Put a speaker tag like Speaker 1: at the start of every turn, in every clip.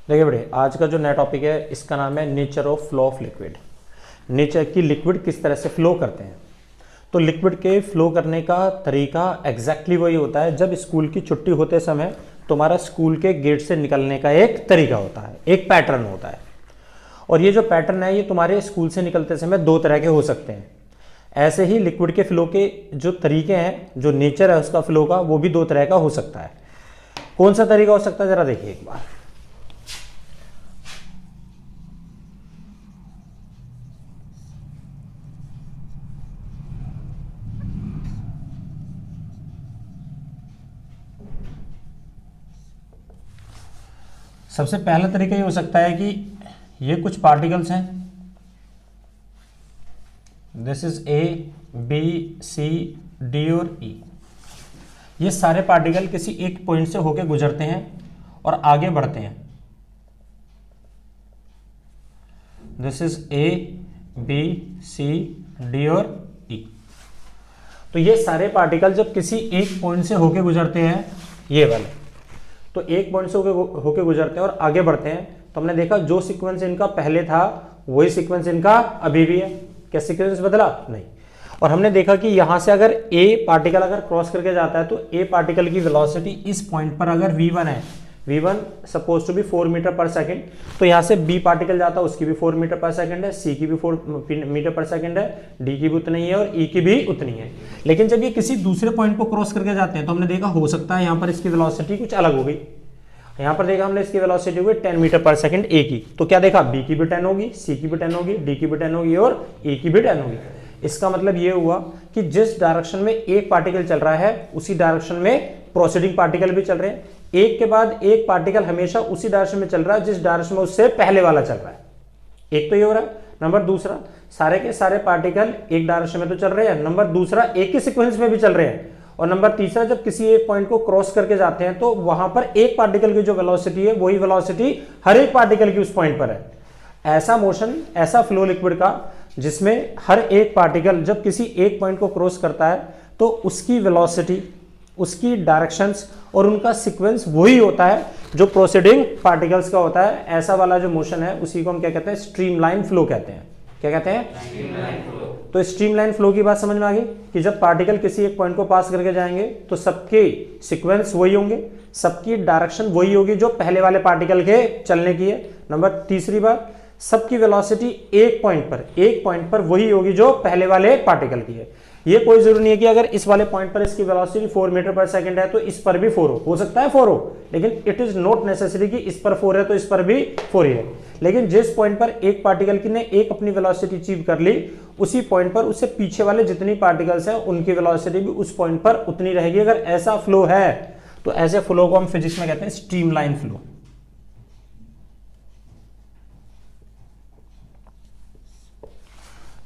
Speaker 1: देखिए बेटे, आज का जो नया टॉपिक है इसका नाम है nature of flow of liquid. Nature की लिक्विड किस तरह से फ्लो करते हैं। तो लिक्विड के फ्लो करने का तरीका एग्जैक्टली वही होता है। जब स्कूल की छुट्टी होते समय तुम्हारा स्कूल के गेट से निकलने का एक तरीका होता है, एक पैटर्न होता है। और ये जो पैटर्न है ये तुम्हारे स्कूल से निकलते समय दो तरह के हो सकते हैं। ऐसे ही लिक्विड के फ्लो के जो तरीके हैं, जो नेचर है उसका फ्लो का, वो भी दो तरह का हो सकता है। कौन सा तरीका हो सकता है जरा देखिए एक बार। सबसे पहला तरीका ये हो सकता है कि ये कुछ पार्टिकल्स हैं, this is A B C D और ई। ये सारे पार्टिकल किसी एक पॉइंट से होकर गुजरते हैं और आगे बढ़ते हैं। This is A B C D और ई। तो ये सारे पार्टिकल जब किसी एक पॉइंट से होकर गुजरते हैं, ये वाले तो एक पॉइंट से होके गुजरते हैं और आगे बढ़ते हैं, तो हमने देखा जो सीक्वेंस इनका पहले था वही सीक्वेंस इनका अभी भी है। क्या सीक्वेंस बदला? नहीं। और हमने देखा कि यहां से अगर ए पार्टिकल अगर क्रॉस करके जाता है तो ए पार्टिकल की वेलोसिटी इस पॉइंट पर अगर v1 है, v1 suppose to be 4 metre per second, तो यहाँ से b पार्टिकल जाता है उसकी भी 4 मीटर पर सेकेंड है, c की भी 4 मीटर पर सेकेंड है, d की भी उतनी है और e की भी उतनी है। लेकिन जब ये किसी दूसरे पॉइंट को क्रॉस करके जाते हैं तो हमने देखा हो सकता है यहाँ पर इसकी वेलोसिटी कुछ अलग हो गई। यहाँ पर देखा हमने इसकी वेलोसिटी हुई 10 मीटर पर सेकेंड a की, तो क्या देखा b की भी 10 होगी, c की भी 10 होगी, d की भी 10 होगी और e की भी 10 होगी। इसका मतलब ये हुआ कि जिस डायरेक्शन में एक पार्टिकल चल रहा है उसी डायरेक्शन में प्रोसीडिंग पार्टिकल भी चल रहे हैं। एक के बाद एक पार्टिकल हमेशा उसी डायरेक्शन में चल रहा है जिस डायरेक्शन में उससे पहले वाला चल रहा है। एक तो ये हो रहा है। नंबर दूसरा, सारे के सारे पार्टिकल एक डायरेक्शन में तो चल रहे हैं। नंबर दूसरा, एक ही सीक्वेंस में भी चल रहे हैं। और नंबर तीसरा, जब किसी एक पॉइंट को क्रॉस करके जाते हैं तो वहां पर एक पार्टिकल की जो वेलोसिटी है वही वेलोसिटी हर एक पार्टिकल की उस पॉइंट पर है। ऐसा मोशन, ऐसा फ्लो लिक्विड का जिसमें हर एक पार्टिकल जब किसी एक पॉइंट को क्रॉस करता है तो उसकी वेलोसिटी, उसकी डायरेक्शंस और उनका सीक्वेंस वही होता है जो प्रोसीडिंग पार्टिकल्स का होता है। ऐसा वाला जो मोशन है उसी को हम क्या कहते हैं? स्ट्रीमलाइन फ्लो कहते हैं। क्या कहते हैं? Streamline flow. तो स्ट्रीमलाइन फ्लो की बात समझ में आ गई कि जब पार्टिकल किसी एक पॉइंट को पास करके जाएंगे तो सबके सीक्वेंस वही होंगे, सबकी डायरेक्शन वही होगी जो पहले वाले पार्टिकल के चलने की है। नंबर तीसरी बात, सबकी वेलोसिटी एक पॉइंट पर वही होगी जो पहले वाले पार्टिकल की है। ये कोई जरूरी नहीं है कि अगर इस वाले पॉइंट पर इसकी वेलोसिटी 4 मीटर पर सेकंड है तो इस पर भी 4 हो सकता है 4 हो, लेकिन इट इज नॉट नेसेसरी कि इस पर 4 है तो इस पर भी 4 ही है। लेकिन जिस पॉइंट पर एक पार्टिकल की ने एक अपनी वेलोसिटी अचीव कर ली, उसी पॉइंट पर उससे पीछे वाले जितनी पार्टिकल्स हैं उनकी वेलोसिटी भी उस पॉइंट पर उतनी रहेगी। अगर ऐसा फ्लो है तो ऐसे फ्लो को हम फिजिक्स में कहते हैं स्ट्रीमलाइन फ्लो।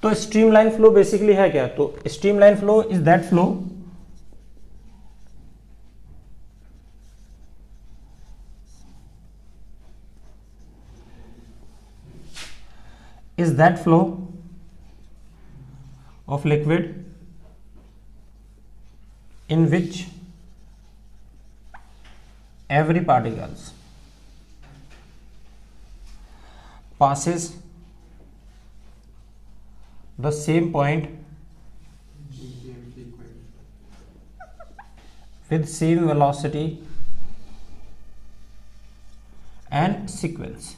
Speaker 1: तो स्ट्रीमलाइन फ्लो बेसिकली है क्या? तो streamline flow is that flow of liquid in which every particles passes the same point with same velocity and sequence।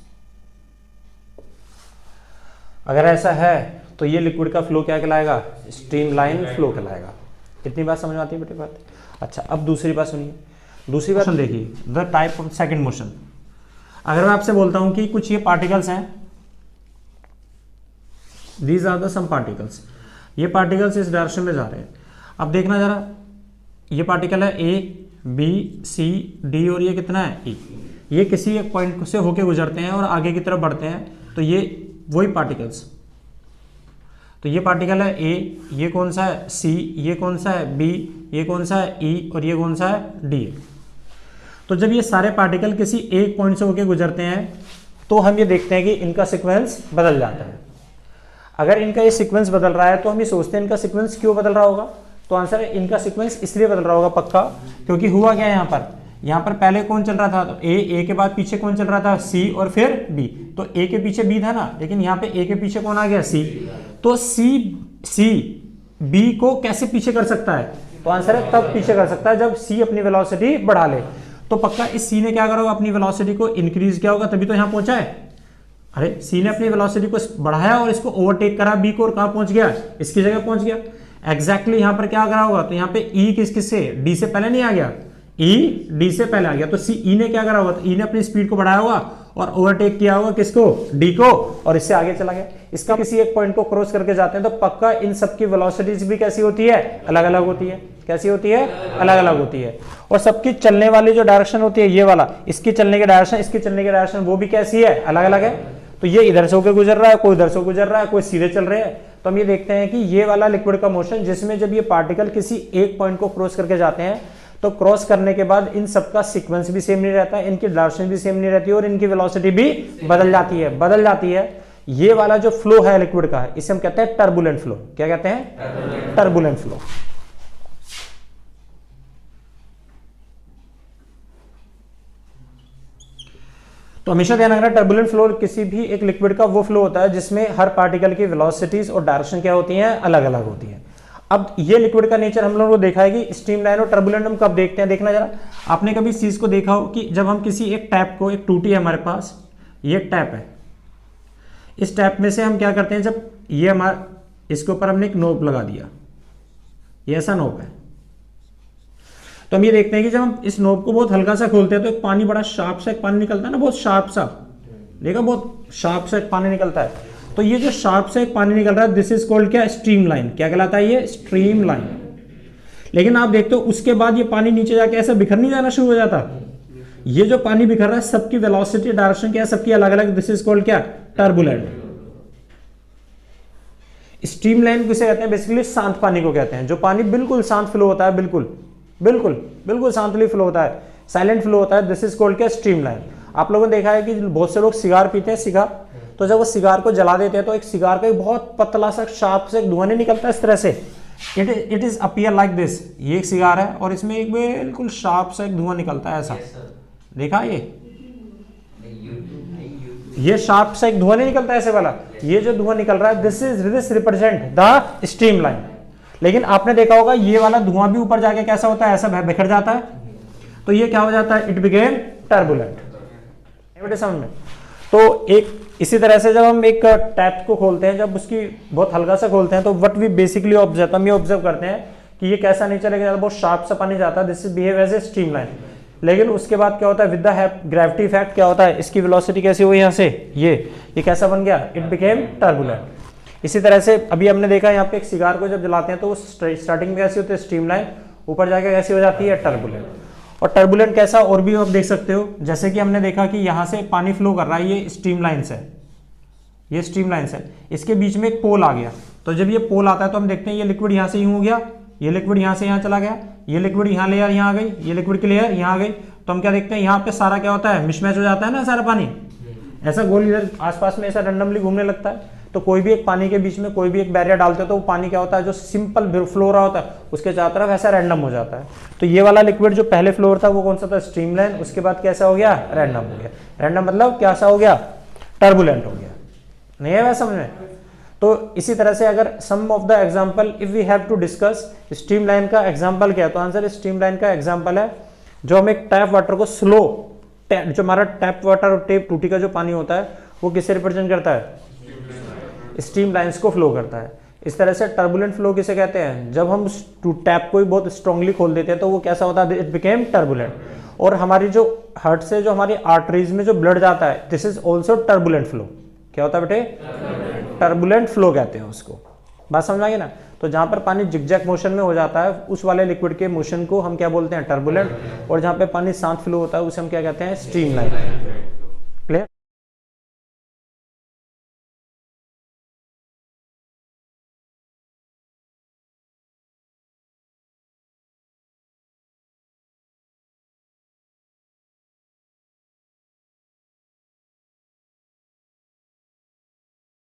Speaker 1: अगर ऐसा है तो ये लिक्विड का फ्लो क्या कहलाएगा? स्ट्रीमलाइन फ्लो कहलाएगा। इतनी बात समझ में आती है बेटे बात? अच्छा, अब दूसरी बात सुनिए। दूसरी बात देखिए, the type of second motion. अगर मैं आपसे बोलता हूं कि कुछ ये पार्टिकल्स हैं, these are the some particles, ये पार्टिकल्स इस डायरेक्शन में जा रहे हैं। अब देखना जरा, ये पार्टिकल है ए बी सी डी और ये कितना है? ई। ये किसी एक पॉइंट से होके गुजरते हैं और आगे की तरफ बढ़ते हैं, तो ये वही पार्टिकल्स। तो ये पार्टिकल है ए, ये कौन सा है? सी, ये कौन सा है? बी, ये कौन सा है? ई और ये कौन सा है? डी। तो जब ये सारे पार्टिकल किसी एक पॉइंट से होके गुजरते हैं तो हम ये देखते हैं कि इनका सीक्वेंस बदल जाता है। अगर इनका ये सीक्वेंस बदल रहा है तो हम ये सोचते हैं इनका सीक्वेंस क्यों बदल रहा होगा? तो आंसर है इनका सीक्वेंस इसलिए बदल रहा होगा पक्का, क्योंकि हुआ क्या है यहाँ पर? यहाँ पर पहले कौन चल रहा था, तो ए के बाद पीछे कौन चल रहा था, सी और फिर बी, तो ए के पीछे बी था ना, लेकिन यहाँ पे ए के पीछे कौन आ गया, सी। तो सी बी को कैसे पीछे कर सकता है, तो आंसर है तब पीछे कर सकता है जब सी अपनी वेलोसिटी बढ़ा ले। तो पक्का इस सी ने क्या करा होगा, अपनी वेलोसिटी को इंक्रीज किया होगा, तभी तो यहाँ पहुंचा है। अरे सी ने अपनी वेलोसिटी को बढ़ाया और इसको ओवरटेक करा बी को, और कहाँ पहुंच गया, इसकी जगह पहुंच गया। एग्जैक्टली यहाँ पर क्या करा होगा, तो यहाँ पे ई किससे, डी से पहले नहीं आ गया, ई डी से पहले आ गया, तो सी ई ने क्या करा होगा, तो ई ने अपनी स्पीड को बढ़ाया होगा और ओवरटेक किया होगा किसको, डी को, और इससे आगे चला गया। इसका किसी एक पॉइंट को क्रॉस करके जाते हैं तो पक्का इन सब की वेलोसिटीज भी कैसी होती है, अलग अलग होती है। कैसी होती है, अलग अलग होती है। और सबकी चलने वाली जो डायरेक्शन होती है, ये वाला, इसकी चलने की डायरेक्शन, इसकी चलने की डायरेक्शन, वो भी कैसी है, अलग अलग है। तो ये इधर से होकर गुजर रहा है, कोई इधर से गुजर रहा है, कोई सीधे चल रहे हैं। तो हम ये देखते हैं कि ये वाला लिक्विड का मोशन, जिसमें जब ये पार्टिकल किसी एक पॉइंट को क्रॉस करके जाते हैं, तो क्रॉस करने के बाद इन सबका सीक्वेंस भी सेम नहीं रहता है, इनकी डायरेक्शन भी सेम नहीं रहती है, और इनकी वेलोसिटी भी बदल जाती है। ये वाला जो फ्लो है लिक्विड का, इसे हम कहते हैं टर्बुलेंट फ्लो। क्या कहते हैं, टर्बुलेंट फ्लो। तो हमेशा ध्यान रखना, टर्बुलेंट फ्लो किसी भी एक लिक्विड का वो फ्लो होता है जिसमें हर पार्टिकल की वेलोसिटीज और डायरेक्शन क्या होती हैं, अलग अलग होती हैं। अब ये लिक्विड का नेचर हम लोगों को देखा है कि स्ट्रीमलाइन और टर्बुलेंट हम कब देखते हैं, देखना जरा। आपने कभी इस चीज को देखा हो कि जब हम किसी एक टैप को, एक टूटी है हमारे पास, ये टैप है, इस टैप में से हम क्या करते हैं, जब ये हमारा, इसके ऊपर हमने एक नोब लगा दिया, ये ऐसा नोब है, तो हम ये देखते हैं कि जब हम इस नोब को बहुत हल्का सा खोलते हैं तो एक पानी बड़ा शार्प सा एक पानी निकलता है ना, बहुत शार्प सा, देखा, बहुत शार्प सा एक पानी निकलता है। तो ये जो शार्प सा एक पानी निकल रहा है, दिस इज कॉल्ड क्या, स्ट्रीम लाइन। क्या कहलाता है ये, स्ट्रीम लाइन। लेकिन आप देखते हो उसके बाद ये पानी नीचे जाके ऐसा बिखर नहीं जाना शुरू हो जाता, ये जो पानी बिखर रहा है सबकी वेलोसिटी डायरेक्शन क्या है, सबकी अलग अलग, दिस इज कॉल्ड क्या, टर्बुलेंट। स्ट्रीम लाइन किसे कहते हैं, बेसिकली शांत पानी को कहते हैं, जो पानी बिल्कुल शांत फ्लो होता है, बिल्कुल शांतली फ्लो होता है, साइलेंट फ्लो होता है, दिस इज कॉल्ड क्या, स्ट्रीम लाइन। आप लोगों ने देखा है कि बहुत से लोग सिगार पीते हैं, सिगार, तो जब वो सिगार को जला देते हैं तो एक सिगार का एक बहुत पतला सा शार्प से एक धुआं नहीं निकलता इस तरह से, it is appear like this. ये एक सिगार है और इसमें एक बिल्कुल शार्प सा एक धुआं निकलता है ऐसा, देखा, ये शार्प सा एक धुआं नहीं निकलता ऐसे वाला, ये जो धुआं निकल रहा है, this represent the stream line. लेकिन आपने देखा होगा ये वाला धुआं भी ऊपर जाके कैसा होता है, ऐसा बिखर जाता है, तो ये क्या हो जाता है, इट बिकेम टर्बुलेंट। समझ में। तो एक इसी तरह से जब हम एक टैप को खोलते हैं, जब उसकी बहुत हल्का सा खोलते हैं, तो व्हाट वी बेसिकली ऑब्जर्व, हम ये ऑब्जर्व करते हैं कि ये कैसा नहीं चलेगा, बहुत शार्प सा पानी जाता है, this is behave as a stream line. लेकिन उसके बाद क्या होता है, विद द ग्रेविटी इफेक्ट क्या होता है, इसकी वेलोसिटी कैसी हुई, यहाँ से ये कैसा बन गया, इट बिकेम टर्बुलेंट। इसी तरह से अभी हमने देखा यहाँ पे एक सिगार को जब जलाते हैं तो स्टार्टिंग में कैसी होती है, स्ट्रीम लाइन, ऊपर जाके कैसी हो जाती है, टर्बुलेंट। और टर्बुलेंट कैसा और भी आप देख सकते हो, जैसे कि हमने देखा कि यहाँ से पानी फ्लो कर रहा है, ये स्ट्रीम लाइन से, ये स्ट्रीम लाइन से, इसके बीच में एक पोल आ गया, तो जब ये पोल आता है तो हम देखते हैं ये लिक्विड यहाँ से यूं हो गया, ये लिक्विड यहाँ से यहाँ चला गया, ये लिक्विड यहाँ लेयर यहाँ आ गई, ये लिक्विड की लेयर यहाँ आ गई, तो हम क्या देखते हैं यहाँ पे सारा क्या होता है, मिसमैच हो जाता है ना, सारा पानी ऐसा गोल इधर आसपास में ऐसा रैंडमली घूमने लगता है। तो कोई भी एक पानी के बीच में कोई भी एक बैरियर डालते हो तो वो पानी क्या होता है, जो सिंपल फ्लो रहा होता है उसके चारों तरफ ऐसा रैंडम हो जाता है। तो ये वाला लिक्विड जो पहले फ्लोर था वो कौन सा था, स्ट्रीमलाइन, उसके बाद कैसा हो गया, रैंडम हो गया। रैंडम मतलब कैसा हो गया, टर्बुलेंट हो गया। नहीं है वैसा समझ में। तो इसी तरह से अगर some of the example if we have to discuss, streamline का एग्जांपल क्या है, तो आंसर स्ट्रीमलाइन का एग्जांपल है जो हम एक टैप वाटर को स्लो, जो हमारा टैप वाटर और टेप टूटी का जो पानी होता है वो किसे रिप्रेजेंट करता है, स्ट्रीम लाइंस को फ्लो करता है। इस तरह से टर्बुलेंट फ्लो किसे कहते हैं, जब हम टैप को बहुत स्ट्रांगली खोल देते हैं तो वो कैसा होता है, इट बिकेम टर्बुलेंट। और हमारी जो हार्ट से जो हमारी आर्टरीज में जो ब्लड जाता है, this is also turbulent flow. क्या होता है बेटे, टर्बुलेंट फ्लो कहते हैं उसको। बात समझ आ गई ना। तो जहां पर पानी जिगजैग मोशन में हो जाता है उस वाले लिक्विड के मोशन को हम क्या बोलते हैं, टर्बुलेंट। और जहां पे पानी शांत फ्लो होता है उसे हम क्या कहते हैं, स्ट्रीमलाइन।